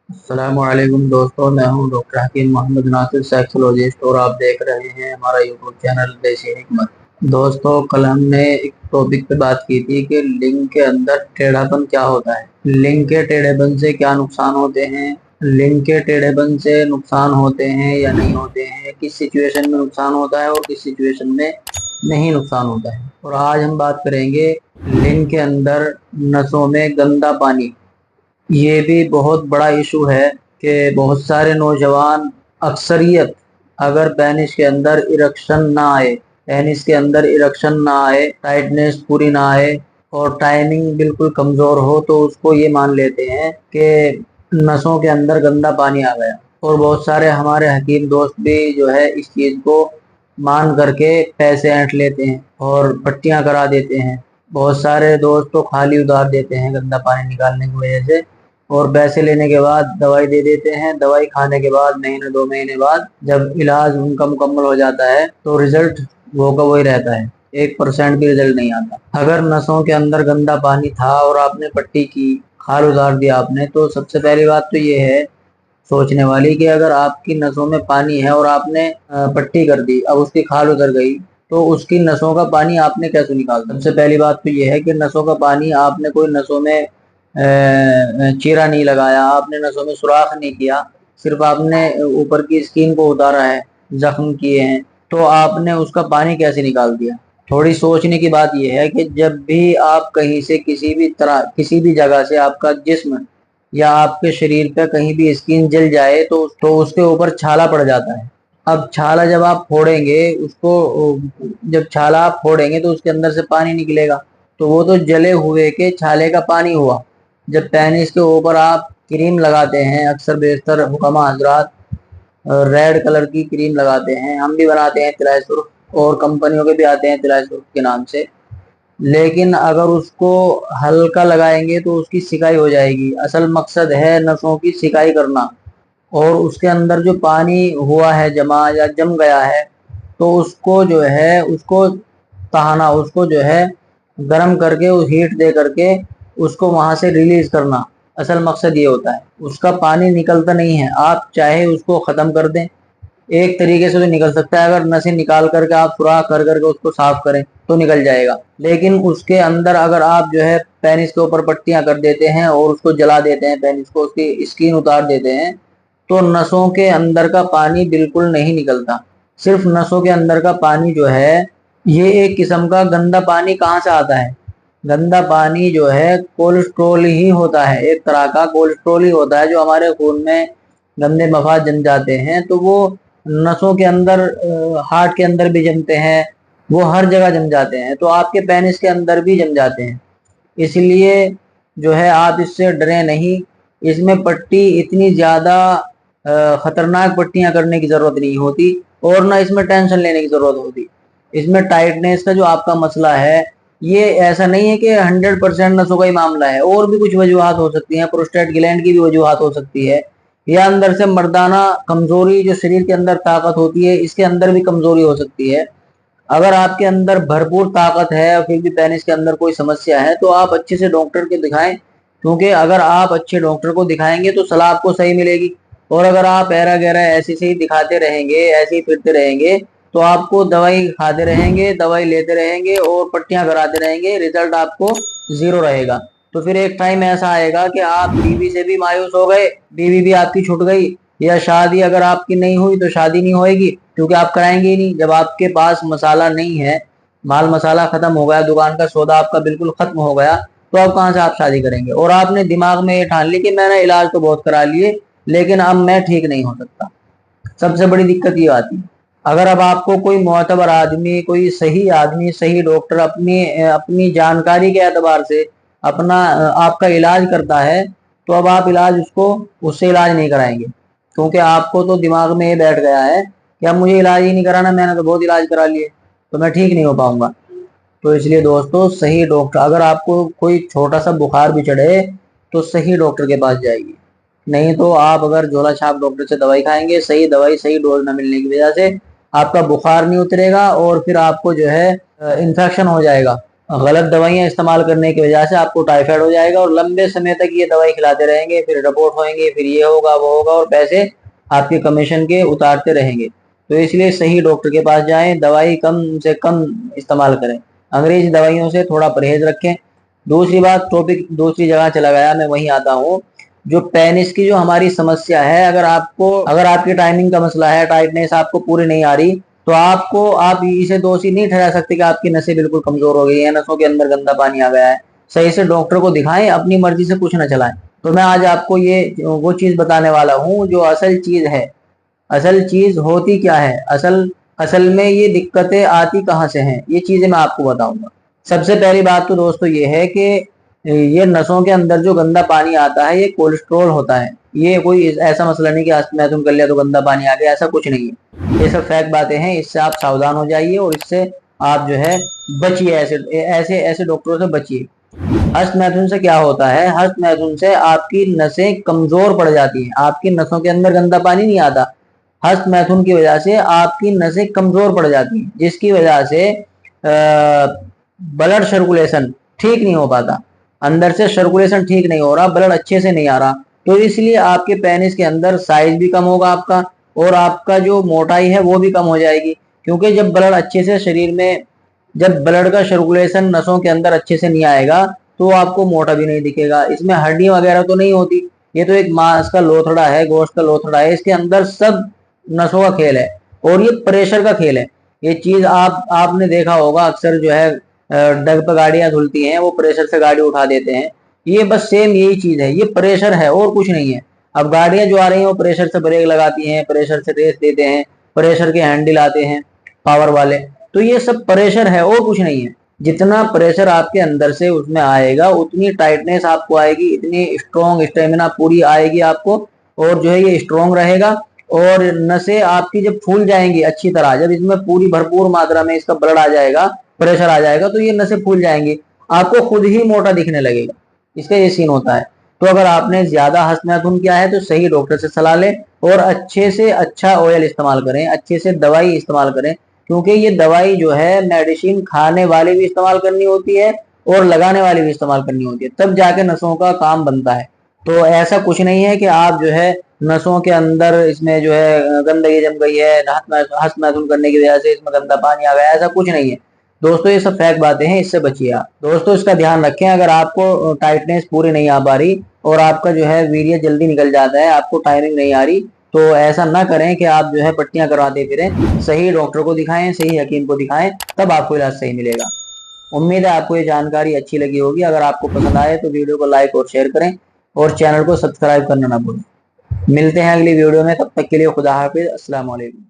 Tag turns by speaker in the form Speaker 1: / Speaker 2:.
Speaker 1: अस्सलामुअलैकुम दोस्तों, मैं हूं डॉक्टर हकीम मोहम्मद नासिर, सेक्सोलॉजिस्ट, और आप देख रहे हैं हमारा यूट्यूब चैनल देसी हिकमत। दोस्तों, कल हमने एक टॉपिक पे बात की थी कि लिंग के अंदर टेढ़ापन क्या होता है, लिंग के टेढ़ेपन से क्या नुकसान होते हैं, लिंग के टेढ़ेपन से नुकसान होते हैं या नहीं होते हैं, किस सिचुएशन में नुकसान होता है और किस सिचुएशन में नहीं नुकसान होता है। और आज हम बात करेंगे लिंग के अंदर नसों में गंदा पानी। ये भी बहुत बड़ा इशू है कि बहुत सारे नौजवान, अक्सरियत, अगर पेनिस के अंदर इरेक्शन ना आए, पेनिस के अंदर इरेक्शन ना आए, टाइटनेस पूरी ना आए और टाइमिंग बिल्कुल कमजोर हो, तो उसको ये मान लेते हैं कि नसों के अंदर गंदा पानी आ गया। और बहुत सारे हमारे हकीम दोस्त भी जो है इस चीज को मान करके पैसे ऐंठ लेते हैं और पट्टियां करा देते हैं। बहुत सारे दोस्त तो खाली उतार देते हैं गंदा पानी निकालने की वजह से, और पैसे लेने के बाद दवाई दे देते हैं। दवाई खाने के बाद महीने 2 महीने बाद जब इलाज उनका मुकम्मल हो जाता है तो रिजल्ट वो का वही रहता है, 1% भी रिजल्ट नहीं आता। अगर नसों के अंदर गंदा पानी था और आपने पट्टी की, खाल उतार दिया आपने, तो सबसे पहली बात तो ये है सोचने वाली कि अगर आपकी नसों में पानी है और आपने पट्टी कर दी, अब उसकी खाल उतर गई, तो उसकी नसों का पानी आपने कैसे निकाला। सबसे पहली बात तो ये है कि नसों का पानी, आपने कोई नसों में चीरा नहीं लगाया, आपने नसों में सुराख नहीं किया, सिर्फ आपने ऊपर की स्किन को उतारा है, जख्म किए हैं, तो आपने उसका पानी कैसे निकाल दिया। थोड़ी सोचने की बात यह है कि जब भी आप कहीं से किसी भी तरह, किसी भी जगह से आपका जिस्म या आपके शरीर पे कहीं भी स्किन जल जाए तो उसके ऊपर छाला पड़ जाता है। अब छाला जब आप फोड़ेंगे उसको, जब छाला आप फोड़ेंगे तो उसके अंदर से पानी निकलेगा, तो वो तो जले हुए के छाले का पानी हुआ। जब पेनिस के ऊपर आप क्रीम लगाते हैं, अक्सर बेशतर हुक्मा हजरात रेड कलर की क्रीम लगाते हैं, हम भी बनाते हैं तिलाय सुर्ख, और कंपनियों के भी आते हैं तिलाय सुर्ख के नाम से। लेकिन अगर उसको हल्का लगाएंगे तो उसकी सिकाई हो जाएगी। असल मकसद है नसों की सिकाई करना, और उसके अंदर जो पानी हुआ है जमा या जम गया है, तो उसको जो है उसको तहाना, उसको जो है गर्म करके, उस हीट दे करके उसको वहां से रिलीज करना। असल मकसद ये होता है। उसका पानी निकलता नहीं है, आप चाहे उसको खत्म कर दें, एक तरीके से तो निकल सकता है, अगर नसें निकाल करके आप सुराख कर करके उसको साफ करें तो निकल जाएगा। लेकिन उसके अंदर अगर आप जो है पेनिस के ऊपर पट्टियां कर देते हैं और उसको जला देते हैं, पेनिस को, उसकी स्किन उतार देते हैं, तो नसों के अंदर का पानी बिल्कुल नहीं निकलता। सिर्फ नसों के अंदर का पानी जो है, ये एक किस्म का गंदा पानी कहाँ से आता है। गंदा पानी जो है कोलेस्ट्रोल ही होता है, एक तरह का कोलेस्ट्रोल ही होता है, जो हमारे खून में गंदे मवाद जम जाते हैं, तो वो नसों के अंदर, हार्ट के अंदर भी जमते हैं, वो हर जगह जम जाते हैं, तो आपके पेनिस के अंदर भी जम जाते हैं। इसलिए जो है आप इससे डरे नहीं। इसमें पट्टी इतनी ज्यादा खतरनाक पट्टियां करने की जरूरत नहीं होती, और ना इसमें टेंशन लेने की जरूरत होती। इसमें टाइटनेस का जो आपका मसला है, ये ऐसा नहीं है कि 100% नसों का ही मामला है, और भी कुछ वजूहात हो सकती हैं, प्रोस्टेट ग्लैंड की भी वजूहात हो सकती है, या अंदर से मर्दाना कमजोरी, जो शरीर के अंदर ताकत होती है, इसके अंदर भी कमजोरी हो सकती है। अगर आपके अंदर भरपूर ताकत है और फिर भी पेनिस के अंदर कोई समस्या है, तो आप अच्छे से डॉक्टर के दिखाएं, क्योंकि अगर आप अच्छे डॉक्टर को दिखाएंगे तो सलाह आपको सही मिलेगी। और अगर आप ऐरा गैरा ऐसे से ही दिखाते रहेंगे, ऐसे ही फिरते रहेंगे, तो आपको दवाई खाते रहेंगे, दवाई लेते रहेंगे और पट्टियां कराते रहेंगे, रिजल्ट आपको जीरो रहेगा। तो फिर एक टाइम ऐसा आएगा कि आप बीवी से भी मायूस हो गए, बीवी भी आपकी छूट गई, या शादी अगर आपकी नहीं हुई तो शादी नहीं होएगी, क्योंकि आप कराएंगे ही नहीं। जब आपके पास मसाला नहीं है, माल मसाला खत्म हो गया, दुकान का सौदा आपका बिल्कुल खत्म हो गया, तो अब कहाँ से आप शादी करेंगे। और आपने दिमाग में ये ठान ली कि मैंने इलाज तो बहुत करा लिए, लेकिन अब मैं ठीक नहीं हो सकता। सबसे बड़ी दिक्कत ये आती है। अगर अब आपको कोई मोतबर आदमी, कोई सही आदमी, सही डॉक्टर अपनी अपनी जानकारी के एतबार से अपना आपका इलाज करता है, तो अब आप इलाज उसको, उससे इलाज नहीं कराएंगे, क्योंकि आपको तो दिमाग में ये बैठ गया है कि अब मुझे इलाज ही नहीं कराना, मैंने तो बहुत इलाज करा लिए, तो मैं ठीक नहीं हो पाऊंगा। तो इसलिए दोस्तों, सही डॉक्टर, अगर आपको कोई छोटा सा बुखार भी चढ़े तो सही डॉक्टर के पास जाइए। नहीं तो आप अगर झोला छाप डॉक्टर से दवाई खाएंगे, सही दवाई सही डोज न मिलने की वजह से आपका बुखार नहीं उतरेगा, और फिर आपको जो है इन्फेक्शन हो जाएगा, गलत दवाइयां इस्तेमाल करने की वजह से आपको टाइफाइड हो जाएगा और लंबे समय तक ये दवाई खिलाते रहेंगे, फिर रिपोर्ट होंगे, फिर ये होगा वो होगा और पैसे आपके कमीशन के उतारते रहेंगे। तो इसलिए सही डॉक्टर के पास जाएं, दवाई कम से कम इस्तेमाल करें, अंग्रेजी दवाइयों से थोड़ा परहेज रखें। दूसरी बात, टॉपिक दूसरी जगह चला गया, मैं वहीं आता हूँ। जो पेनिस की जो हमारी समस्या है, अगर आपकी टाइमिंग का मसला है, टाइटनेस आपको पूरी नहीं आ रही, तो आप इसे दोषी नहीं ठहरा सकते कि आपकी नसें बिल्कुल कमजोर हो गई है, नसों के अंदर गंदा पानी आ गया है। सही से डॉक्टर को दिखाएं, अपनी मर्जी से कुछ ना चलाएं। तो मैं आज आपको ये वो चीज बताने वाला हूँ जो असल चीज है। असल चीज होती क्या है, असल असल में ये दिक्कतें आती कहाँ से हैं, ये चीजें मैं आपको बताऊंगा। सबसे पहली बात तो दोस्तों ये है कि ये नसों के अंदर जो गंदा पानी आता है ये कोलेस्ट्रॉल होता है। ये कोई ऐसा मसला नहीं कि अस्थमातुम कर लिया तो गंदा पानी आ गया, ऐसा कुछ नहीं है। ये सब फैक्ट बातें हैं, इससे आप सावधान हो जाइए और इससे आप जो है बचिए, ऐसे ऐसे ऐसे डॉक्टरों से बचिए। हस्तमैथुन से क्या होता है, हस्तमैथुन से आपकी नसें कमजोर पड़ जाती हैं, आपकी नसों के अंदर गंदा पानी नहीं आता। हस्तमैथुन की वजह से आपकी नसें कमजोर पड़ जाती हैं, जिसकी वजह से ब्लड सर्कुलेशन ठीक नहीं हो पाता, अंदर से सर्कुलेशन ठीक नहीं हो रहा, ब्लड अच्छे से नहीं आ रहा। तो इसलिए आपके पेनिस के अंदर साइज भी कम होगा आपका, और आपका जो मोटाई है वो भी कम हो जाएगी। क्योंकि जब ब्लड अच्छे से शरीर में, जब ब्लड का सर्कुलेशन नसों के अंदर अच्छे से नहीं आएगा तो आपको मोटा भी नहीं दिखेगा। इसमें हड्डियां वगैरह तो नहीं होती, ये तो एक मांस का लोथड़ा है, गोश्त का लोथड़ा है, इसके अंदर सब नसों का खेल है और ये प्रेशर का खेल है। ये चीज आपने देखा होगा, अक्सर जो है डग पे गाड़ियां धुलती हैं, वो प्रेशर से गाड़ी उठा देते हैं। ये बस सेम यही चीज है, ये प्रेशर है और कुछ नहीं है। अब गाड़ियां जो आ रही हैं वो प्रेशर से ब्रेक लगाती हैं, प्रेशर से रेस देते हैं, प्रेशर के हैंडल आते हैं पावर वाले। तो ये सब प्रेशर है और कुछ नहीं है। जितना प्रेशर आपके अंदर से उसमें आएगा उतनी टाइटनेस आपको आएगी, इतनी स्ट्रॉन्ग स्टेमिना पूरी आएगी आपको, और जो है ये स्ट्रॉन्ग रहेगा। और नसें आपकी जब फूल जाएंगी अच्छी तरह, जब इसमें पूरी भरपूर मात्रा में इसका ब्लड आ जाएगा, प्रेशर आ जाएगा, तो ये नसें फूल जाएंगी, आपको खुद ही मोटा दिखने लगेगा। इसका ये सीन होता है। तो अगर आपने ज्यादा हस्तमैथुन किया है तो सही डॉक्टर से सलाह लें और अच्छे से अच्छा ऑयल इस्तेमाल करें, अच्छे से दवाई इस्तेमाल करें। क्योंकि ये दवाई जो है मेडिसिन खाने वाले भी इस्तेमाल करनी होती है और लगाने वाले भी इस्तेमाल करनी होती है, तब जाके नसों का काम बनता है। तो ऐसा कुछ नहीं है कि आप जो है नसों के अंदर इसमें जो है गंदगी जम गई है, हस्तमैथुन करने की वजह से इसमें गंदा पानी आ गया, ऐसा कुछ नहीं है दोस्तों। ये सब फैक्ट बातें हैं, इससे बचिए आप दोस्तों। इसका ध्यान रखें, अगर आपको टाइटनेस पूरी नहीं आ पा रही और आपका जो है वीर्य जल्दी निकल जाता है, आपको टाइमिंग नहीं आ रही, तो ऐसा ना करें कि आप जो है पट्टियां करवाते फिरें। सही डॉक्टर को दिखाएं, सही हकीम को दिखाएं, तब आपको इलाज सही मिलेगा। उम्मीद है आपको ये जानकारी अच्छी लगी होगी। अगर आपको पसंद आए तो वीडियो को लाइक और शेयर करें और चैनल को सब्सक्राइब करना ना भूलें। मिलते हैं अगली वीडियो में, तब तक के लिए खुदा हाफिज, अस्सलाम वालेकुम।